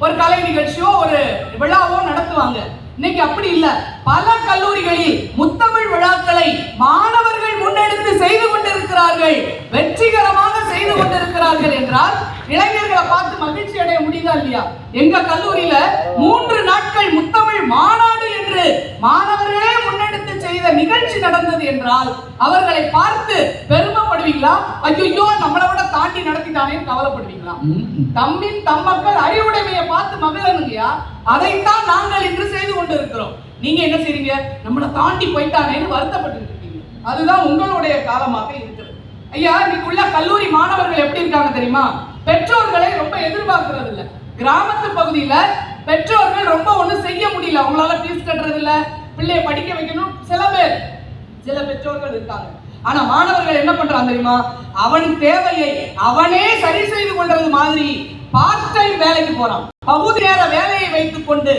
ஒரு கலை நிகழ்ச்சியோ ஒரு விழாவோ நடத்துவாங்க. இன்னைக்கு அப்படி இல்ல. பல கல்லூரிகளில் முத்தமிழ் விழாக்களை மாணவர்கள் முன்னெடுத்து செய்து கொண்டிருக்கிறார்கள், வெற்றிகரமாக செய்து கொண்டிருக்கிறார்கள் என்றால் இளைஞர்களை பார்த்து மகிழ்ச்சி அடைய முடியுதா இல்லையா? எங்க கல்லூரியில 3 நாட்கள் முத்தமிழ் மாநாடு என்று மாணவர்களே முன்னெடுத்து செய்த நிகழ்ச்சி நடந்தது என்றால் அவர்களை பார்த்து பெருமைப்படுவீங்களா? ஐயோ நம்மளை விட தாண்டி நடத்திட்டானே கவலைப்படுவீங்களா? தம்மின் தம்மக்கள் அறிவுடைமையை பார்த்து மகிழனுங்கயா. அதைத்தான் நாங்கள் இன்று செய்து கொண்டிருக்கிறோம். நீங்க என்ன செய்றீங்க? நம்மளை தாண்டி போயிட்டானேன்னு வருத்தப்பட்டு இருக்கீங்க. அதுதான் உங்களுடைய காலமாக இருக்கிறது. ஐயா, இன்னைக்கு உள்ள கல்லூரி மாணவர்கள் எப்படி இருக்காங்க தெரியுமா? பெற்றோர்களை ரொம்ப எதிர்பார்க்கிறது இல்ல. கிராமத்து பகுதியில பெற்றோர்கள் ரொம்ப ஒண்ணும் செய்ய முடியல, அவங்களால ஃபீஸ் கட்டுறது இல்ல, பிள்ளைய படிக்க வைக்கணும். சில பெற்றோர்கள் இருக்காங்க. ஆனா மாணவர்கள் என்ன பண்றாங்க தெரியுமா? அவன் தேவையை அவனே சரி செய்து கொள்றது மாதிரி பார்ட் டைம் வேலைக்கு போறான். பகுதி நேர வேலையை வைத்துக் கொண்டு,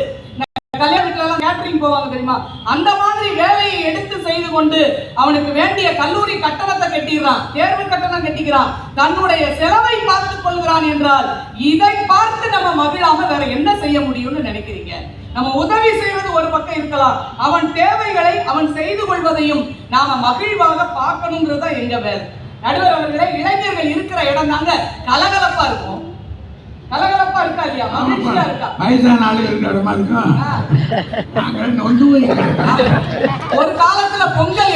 கல்யாணத்துல எல்லாம் கேட்டரிங் போவாங்க தெரியுமா? அந்த மாதிரி வேலையை எடுத்து செய்து கொண்டு அவனுக்கு வேண்டிய கல்லூரி கட்டணத்தை கட்டிடுறான், தேர்வு கட்டணம் கட்டிக்கிறான், தன்னுடைய செலவை பார்த்துக் கொள்கிறான் என்றால் இதை பார்த்து நம்ம மகிழாம வேற என்ன செய்ய முடியும்னு நினைக்கிறீங்க? நம்ம உதவி செய்வது ஒரு பக்கம் இருக்கலாம், அவன் தேவைகளை அவன் செய்து கொள்வதையும் நாம மகிழ்வாக பார்க்கணுங்கிறதா எங்க வேலை. நடுவர் அவர்களே, இளைஞர்கள் இருக்கிற இடம் தாங்க கலகலப்பா இருக்கும். கலகலப்பா இருக்கா இல்லையா? மகிழ்ச்சியா இருக்கா? வயசான ஆளு இருக்கிற இடமா இருக்கும். ஒரு காலத்துல பொங்கல்